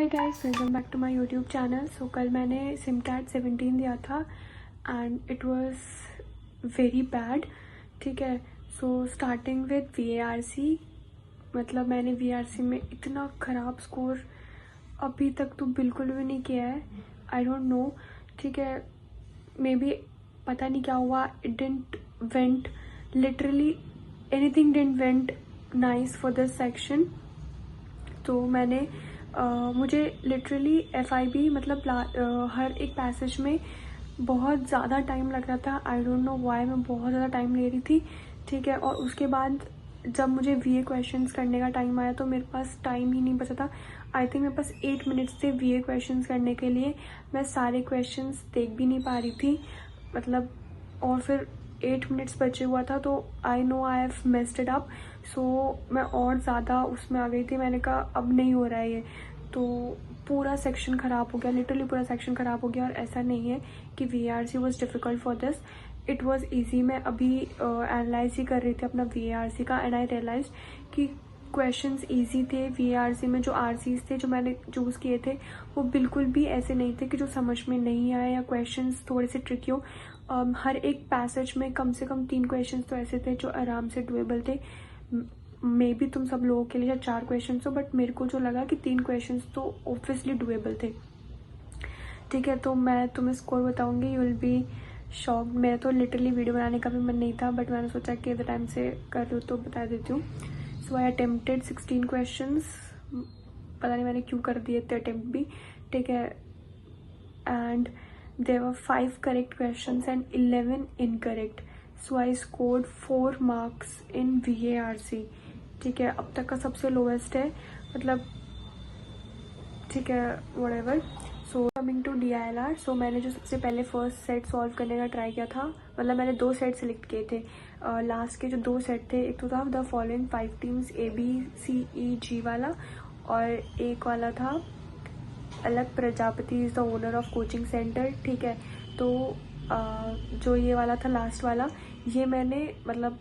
Hi guys, welcome back to my YouTube channel. So कल मैंने SimCAT 17 दिया था and it was very bad. ठीक है, सो स्टार्टिंग विद VARC, मतलब मैंने VARC में इतना ख़राब स्कोर अभी तक तो बिल्कुल भी नहीं किया है। आई डोंट नो, ठीक है, मे बी पता नहीं क्या हुआ। It didn't went, literally anything didn't went nice for this section. तो मैंने मुझे लिटरली FIB मतलब हर एक पैसेज में बहुत ज़्यादा टाइम लग रहा था। आई डोंट नो व्हाई, मैं बहुत ज़्यादा टाइम ले रही थी। ठीक है, और उसके बाद जब मुझे VA क्वेश्चंस करने का टाइम आया तो मेरे पास टाइम ही नहीं बचा था। आई थिंक मेरे पास 8 मिनट्स थे VA क्वेश्चंस करने के लिए। मैं सारे क्वेश्चंस देख भी नहीं पा रही थी, मतलब, और फिर 8 मिनट्स बचे हुआ था तो I know I have messed it up. So मैं और ज़्यादा उसमें आ गई थी। मैंने कहा अब नहीं हो रहा है ये, तो पूरा सेक्शन ख़राब हो गया, लिटरली पूरा सेक्शन ख़राब हो गया। और ऐसा नहीं है कि VARC was difficult for this, it was easy. मैं अभी एनालाइज ही कर रही थी अपना VARC का एंड आई रियलाइज कि क्वेश्चंस इजी थे। VARC में जो RCs थे जो मैंने चूज़ किए थे वो बिल्कुल भी ऐसे नहीं थे कि जो समझ में नहीं आए या क्वेश्चंस थोड़े से ट्रिकी हो। हर एक पैसेज में कम से कम 3 क्वेश्चंस तो ऐसे थे जो आराम से डुएबल थे। मे बी तुम सब लोगों के लिए 4 क्वेश्चन हो, बट मेरे को जो लगा कि 3 क्वेश्चंस तो ऑब्वियसली डुएबल थे। ठीक है, तो मैं तुम्हें स्कोर बताऊंगी, यू विल बी शॉक्ड। मेरा तो लिटरली वीडियो बनाने का भी मन नहीं था, बट मैंने सोचा कि इधर टाइम से कर रही हूँ तो बता देती हूँ। सो आई अटेम्प्टेड 16 क्वेश्चंस। पता नहीं मैंने क्यों कर दिए थे अटेम्प्ट भी। ठीक है, and there were 5 correct questions and 11 incorrect. So I scored 4 marks in VARC। ठीक है, अब तक का सबसे लोवेस्ट है, मतलब, ठीक है, whatever. So coming to DILR, so मैंने जो सबसे पहले फर्स्ट सेट सॉल्व करने का ट्राई किया था, मतलब मैंने 2 सेट सेलेक्ट किए थे। लास्ट के जो 2 सेट थे, एक तो था द फॉलोइंग 5 टीम्स ABCEG वाला, और एक वाला था अलग Prajapati is the owner of coaching centre. ठीक है, तो जो ये वाला था लास्ट वाला, ये मैंने मतलब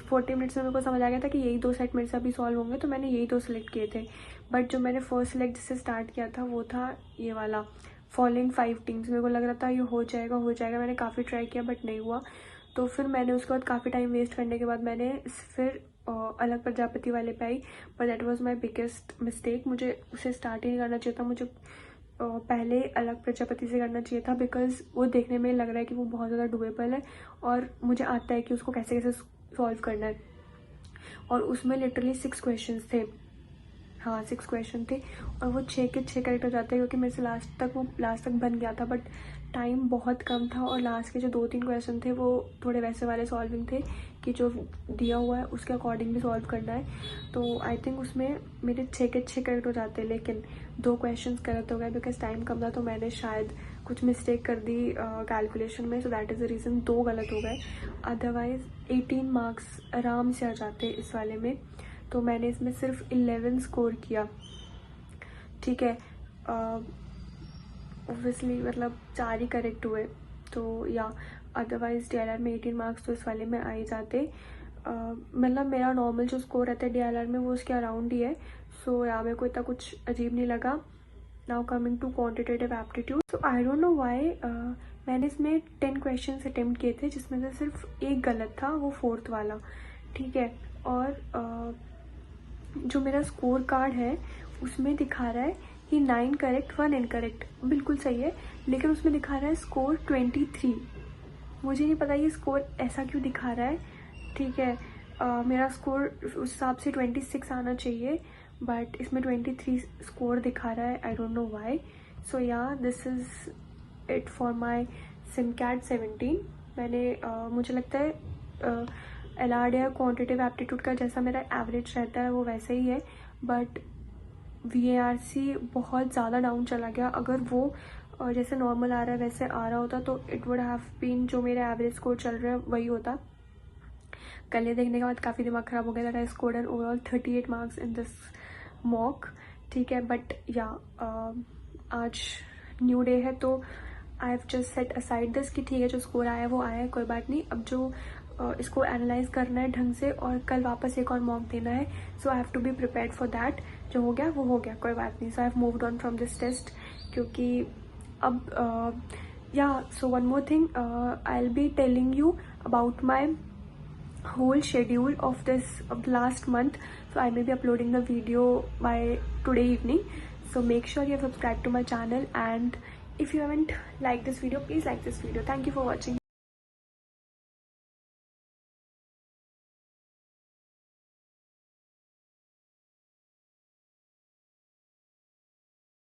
40 मिनट्स में मेरे को समझ आ गया था कि यही 2 सेट मेरे से अभी सॉल्व होंगे, तो मैंने यही 2 सेलेक्ट किए थे। बट जो मैंने फर्स्ट सेलेक्ट जिससे स्टार्ट किया था वो था ये वाला फॉलोइंग 5 टीम्स। मेरे को लग रहा था ये हो जाएगा। मैंने काफ़ी ट्राई किया बट नहीं हुआ। तो फिर मैंने उसके बाद काफ़ी टाइम वेस्ट करने के बाद मैंने फिर अलग प्रजापति वाले पे आई, but that was my biggest mistake. मुझे उसे स्टार्ट ही नहीं करना चाहिए था, मुझे पहले अलग प्रजापति से करना चाहिए था, बिकॉज वो देखने में लग रहा है कि वो बहुत ज़्यादा डुएबल है और मुझे आता है कि उसको कैसे कैसे सॉल्व करना है। और उसमें लिटरली 6 क्वेश्चन थे, हाँ 6 क्वेश्चन थे, और वो 6 के 6 करेक्ट हो जाते हैं क्योंकि मेरे से लास्ट तक बन गया था, बट टाइम बहुत कम था। और लास्ट के जो 2-3 क्वेश्चन थे वो थोड़े वैसे वाले सॉल्विंग थे कि जो दिया हुआ है उसके अकॉर्डिंग भी सॉल्व करना है। तो आई थिंक उसमें मेरे 6 के 6 करेक्ट हो जाते हैं, लेकिन 2 क्वेश्चन गलत हो गए बिकॉज टाइम कम था, तो मैंने शायद कुछ मिस्टेक कर दी कैलकुलेशन में। So that is the reason 2 गलत हो गए। अदरवाइज 18 मार्क्स आराम से आ जाते इस वाले में, तो मैंने इसमें सिर्फ 11 स्कोर किया। ठीक है, ऑब्वियसली मतलब 4 ही करेक्ट हुए, तो या अदरवाइज DLR में 18 मार्क्स तो इस वाले में आ ही जाते। मतलब मेरा नॉर्मल जो स्कोर रहता है DLR में वो उसके अराउंड ही है। सो या मेरे को इतना कुछ अजीब नहीं लगा। Now coming to quantitative aptitude, so I don't know why मैंने इसमें 10 क्वेश्चन अटेम्प्ट किए थे जिसमें से सिर्फ एक गलत था, वो 4th वाला। ठीक है, और जो मेरा स्कोर कार्ड है उसमें दिखा रहा है कि 9 करेक्ट 1 इनकरेक्ट, बिल्कुल सही है, लेकिन उसमें दिखा रहा है स्कोर 23। मुझे नहीं पता ये स्कोर ऐसा क्यों दिखा रहा है। ठीक है, मेरा स्कोर उस हिसाब से 26 आना चाहिए, बट इसमें 23 स्कोर दिखा रहा है। I don't know why. So yeah this is it for my SimCAT 17। मैंने मुझे लगता है LRD या क्वान्टिटेटिव एप्टीट्यूड का जैसा मेरा एवरेज रहता है वो वैसे ही है, बट VARC बहुत ज़्यादा डाउन चला गया। अगर वो जैसे नॉर्मल आ रहा है वैसे आ रहा होता तो इट वुड हैव बीन जो मेरे एवरेज स्कोर चल रहा है वही होता। कल ये देखने के बाद काफ़ी दिमाग ख़राब हो गया। That I scored an overall 38 marks in this mock. ठीक है, बट या आज न्यू डे है तो I have just set aside this कि ठीक है जो स्कोर आया है वो आया है, कोई बात नहीं। अब जो इसको एनालाइज करना है ढंग से और कल वापस एक और मॉक देना है. So I have to be prepared for that. जो हो गया वो हो गया, कोई बात नहीं. So I have moved on from this test, क्योंकि अब so one more thing, I'll be telling you about my whole schedule of the last month. So I may be uploading the video by today evening, so make sure you have subscribed to my channel, and if you haven't liked this video, please like this video. Thank you for watching.